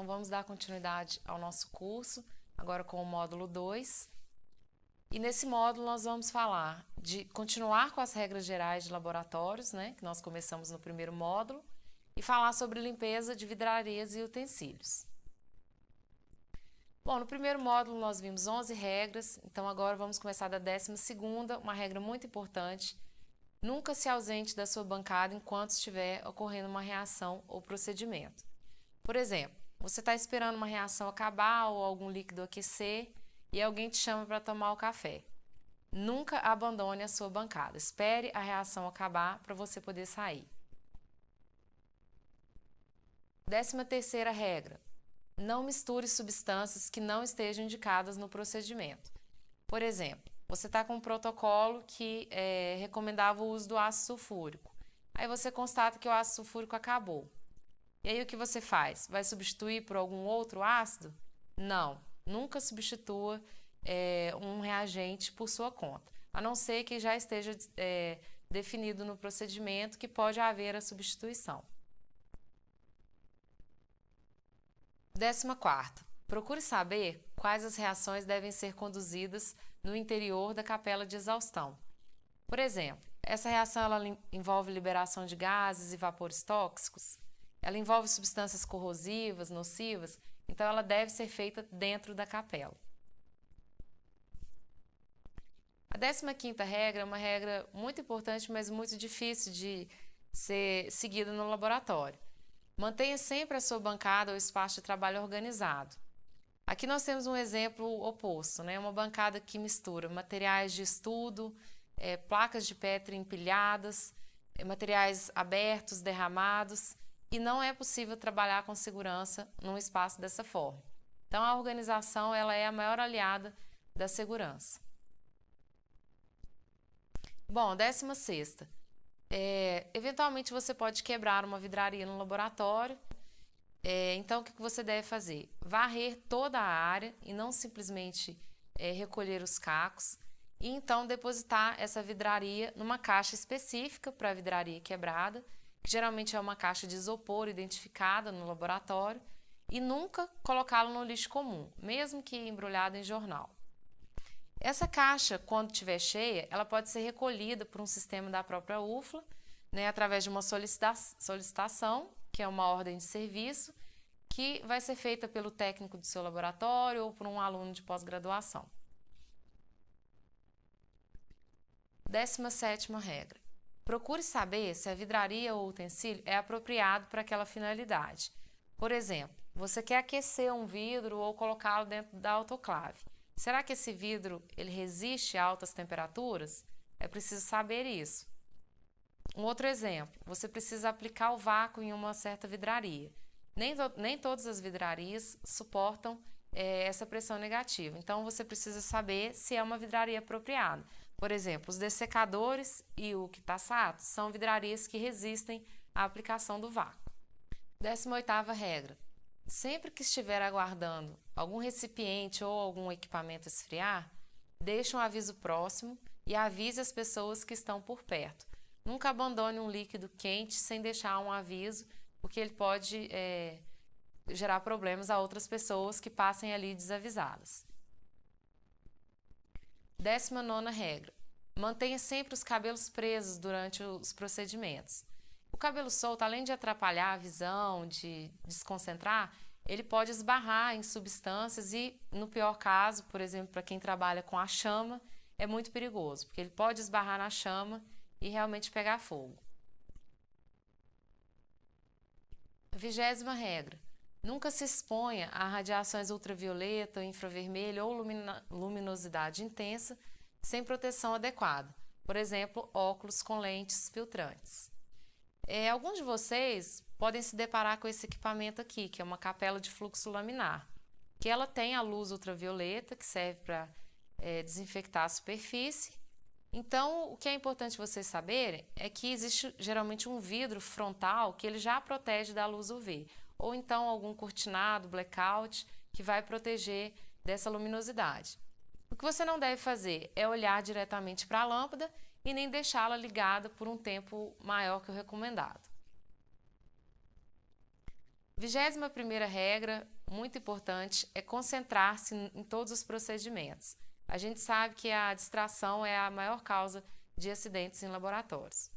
Então vamos dar continuidade ao nosso curso, agora com o módulo 2. E nesse módulo nós vamos falar de continuar com as regras gerais de laboratórios, né, que nós começamos no primeiro módulo, e falar sobre limpeza de vidrarias e utensílios. Bom, no primeiro módulo nós vimos 11 regras, então agora vamos começar da 12ª, uma regra muito importante. Nunca se ausente da sua bancada enquanto estiver ocorrendo uma reação ou procedimento. Por exemplo, você está esperando uma reação acabar ou algum líquido aquecer e alguém te chama para tomar o café. Nunca abandone a sua bancada. Espere a reação acabar para você poder sair. 13ª regra. Não misture substâncias que não estejam indicadas no procedimento. Por exemplo, você está com um protocolo que recomendava o uso do ácido sulfúrico. Aí você constata que o ácido sulfúrico acabou. E aí o que você faz? Vai substituir por algum outro ácido? Não, nunca substitua um reagente por sua conta, a não ser que já esteja definido no procedimento que pode haver a substituição. 14ª. Procure saber quais as reações devem ser conduzidas no interior da capela de exaustão. Por exemplo, essa reação ela envolve liberação de gases e vapores tóxicos? Ela envolve substâncias corrosivas, nocivas, então ela deve ser feita dentro da capela. A 15ª regra é uma regra muito importante, mas muito difícil de ser seguida no laboratório. Mantenha sempre a sua bancada ou espaço de trabalho organizado. Aqui nós temos um exemplo oposto, né? Uma bancada que mistura materiais de estudo, placas de Petri empilhadas, materiais abertos, derramados, e não é possível trabalhar com segurança num espaço dessa forma. Então a organização ela é a maior aliada da segurança. Bom, 16ª. Eventualmente você pode quebrar uma vidraria no laboratório. Então o que você deve fazer? Varrer toda a área e não simplesmente recolher os cacos e então depositar essa vidraria numa caixa específica para a vidraria quebrada, que geralmente é uma caixa de isopor identificada no laboratório, e nunca colocá-lo no lixo comum, mesmo que embrulhado em jornal. Essa caixa, quando estiver cheia, ela pode ser recolhida por um sistema da própria UFLA, né, através de uma solicitação, que é uma ordem de serviço, que vai ser feita pelo técnico do seu laboratório ou por um aluno de pós-graduação. 17ª regra. Procure saber se a vidraria ou utensílio é apropriado para aquela finalidade. Por exemplo, você quer aquecer um vidro ou colocá-lo dentro da autoclave. Será que esse vidro ele resiste a altas temperaturas? É preciso saber isso. Um outro exemplo, você precisa aplicar o vácuo em uma certa vidraria. Nem todas as vidrarias suportam essa pressão negativa, então você precisa saber se é uma vidraria apropriada. Por exemplo, os dessecadores e o Kitasato são vidrarias que resistem à aplicação do vácuo. 18ª regra. Sempre que estiver aguardando algum recipiente ou algum equipamento esfriar, deixe um aviso próximo e avise as pessoas que estão por perto. Nunca abandone um líquido quente sem deixar um aviso, porque ele pode gerar problemas a outras pessoas que passem ali desavisadas. 19ª regra. Mantenha sempre os cabelos presos durante os procedimentos. O cabelo solto, além de atrapalhar a visão, de desconcentrar, ele pode esbarrar em substâncias e, no pior caso, por exemplo, para quem trabalha com a chama, é muito perigoso, porque ele pode esbarrar na chama e realmente pegar fogo. 20ª regra. Nunca se exponha a radiações ultravioleta, infravermelho ou luminosidade intensa sem proteção adequada. Por exemplo, óculos com lentes filtrantes. Alguns de vocês podem se deparar com esse equipamento aqui, que é uma capela de fluxo laminar, que ela tem a luz ultravioleta, que serve para desinfectar a superfície. Então, o que é importante vocês saberem é que existe geralmente um vidro frontal que ele já protege da luz UV, ou então algum cortinado, blackout, que vai proteger dessa luminosidade. O que você não deve fazer é olhar diretamente para a lâmpada e nem deixá-la ligada por um tempo maior que o recomendado. 21ª regra muito importante é concentrar-se em todos os procedimentos. A gente sabe que a distração é a maior causa de acidentes em laboratórios.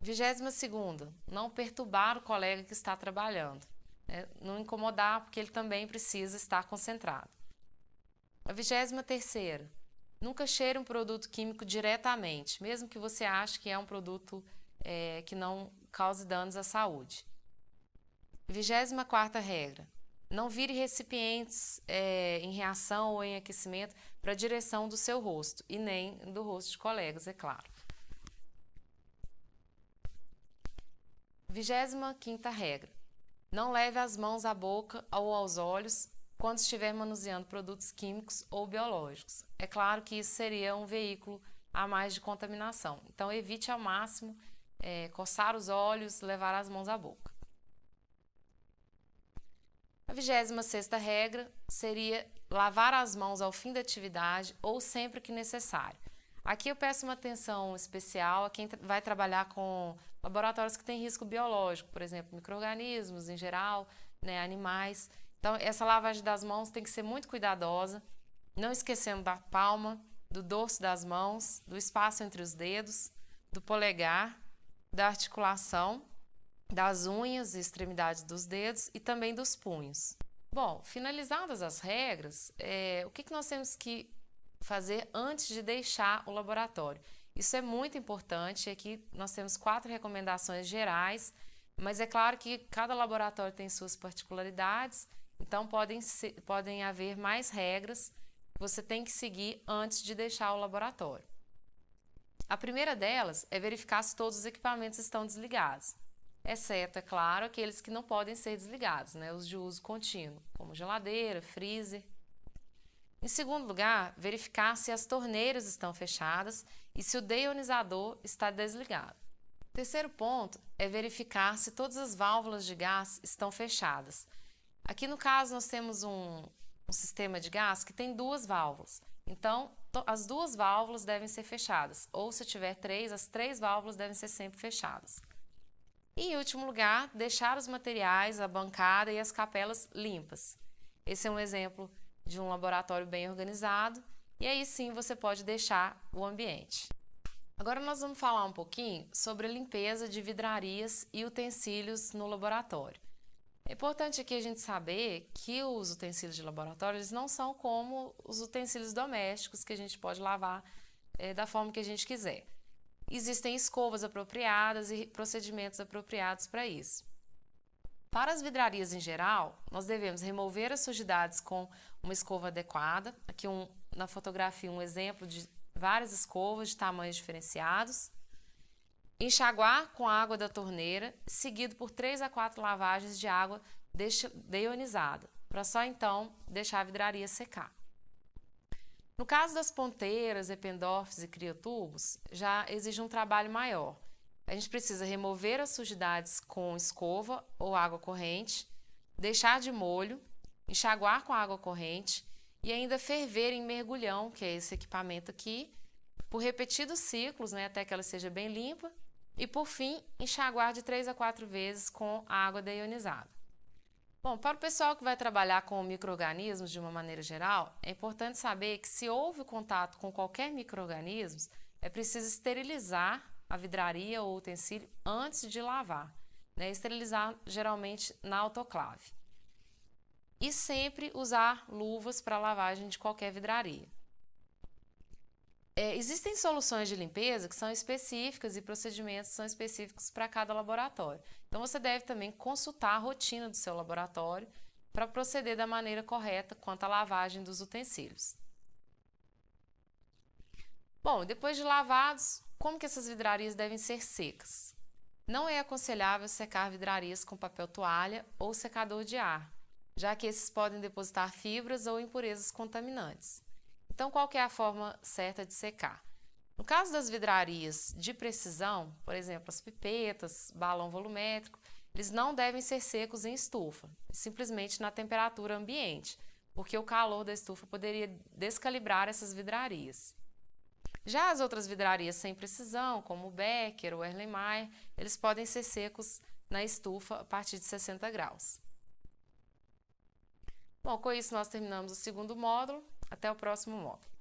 22ª, não perturbar o colega que está trabalhando, né? Não incomodar, porque ele também precisa estar concentrado. A 23ª, nunca cheire um produto químico diretamente, mesmo que você ache que é um produto que não cause danos à saúde. 24ª regra, não vire recipientes em reação ou em aquecimento para a direção do seu rosto e nem do rosto de colegas, é claro. 25ª regra, não leve as mãos à boca ou aos olhos quando estiver manuseando produtos químicos ou biológicos. É claro que isso seria um veículo a mais de contaminação, então evite ao máximo coçar os olhos, levar as mãos à boca. A 26ª regra seria lavar as mãos ao fim da atividade ou sempre que necessário. Aqui eu peço uma atenção especial a quem vai trabalhar com laboratórios que têm risco biológico, por exemplo, micro-organismos em geral, né, animais. Então, essa lavagem das mãos tem que ser muito cuidadosa, não esquecendo da palma, do dorso das mãos, do espaço entre os dedos, do polegar, da articulação, das unhas e extremidades dos dedos e também dos punhos. Bom, finalizadas as regras, o que nós temos que fazer antes de deixar o laboratório? Isso é muito importante. Aqui nós temos 4 recomendações gerais, mas é claro que cada laboratório tem suas particularidades, então podem haver mais regras que você tem que seguir antes de deixar o laboratório. A primeira delas é verificar se todos os equipamentos estão desligados, exceto, é claro, aqueles que não podem ser desligados, né, os de uso contínuo, como geladeira, freezer. Em segundo lugar, verificar se as torneiras estão fechadas e se o deionizador está desligado. Terceiro ponto é verificar se todas as válvulas de gás estão fechadas. Aqui no caso nós temos um sistema de gás que tem 2 válvulas, então as 2 válvulas devem ser fechadas, ou se tiver 3, as 3 válvulas devem ser sempre fechadas. E em último lugar, deixar os materiais, a bancada e as capelas limpas. Esse é um exemplo de um laboratório bem organizado, e aí sim você pode deixar o ambiente. Agora nós vamos falar um pouquinho sobre a limpeza de vidrarias e utensílios no laboratório. É importante aqui a gente saber que os utensílios de laboratório eles não são como os utensílios domésticos que a gente pode lavar da forma que a gente quiser. Existem escovas apropriadas e procedimentos apropriados para isso. Para as vidrarias em geral, nós devemos remover as sujidades com uma escova adequada. Aqui na fotografia um exemplo de várias escovas de tamanhos diferenciados. Enxaguar com a água da torneira, seguido por 3 a 4 lavagens de água deionizada, para só então deixar a vidraria secar. No caso das ponteiras, Eppendorfs e criotubos, já exige um trabalho maior. A gente precisa remover as sujidades com escova ou água corrente, deixar de molho, enxaguar com água corrente e ainda ferver em mergulhão, que é esse equipamento aqui, por repetidos ciclos, né, até que ela seja bem limpa, e por fim, enxaguar de 3 a 4 vezes com a água deionizada. Bom, para o pessoal que vai trabalhar com micro-organismos de uma maneira geral, é importante saber que se houve contato com qualquer micro-organismo, é preciso esterilizar a vidraria ou utensílio antes de lavar, né? Esterilizar geralmente na autoclave. E sempre usar luvas para lavagem de qualquer vidraria. Existem soluções de limpeza que são específicas e procedimentos que são específicos para cada laboratório. Então, você deve também consultar a rotina do seu laboratório para proceder da maneira correta quanto à lavagem dos utensílios. Bom, depois de lavados, como que essas vidrarias devem ser secas? Não é aconselhável secar vidrarias com papel toalha ou secador de ar, já que esses podem depositar fibras ou impurezas contaminantes. Então, qual que é a forma certa de secar? No caso das vidrarias de precisão, por exemplo, as pipetas, balão volumétrico, eles não devem ser secos em estufa, simplesmente na temperatura ambiente, porque o calor da estufa poderia descalibrar essas vidrarias. Já as outras vidrarias sem precisão, como o Becker ou Erlenmeyer, eles podem ser secos na estufa a partir de 60 graus. Bom, com isso nós terminamos o segundo módulo. Até o próximo módulo.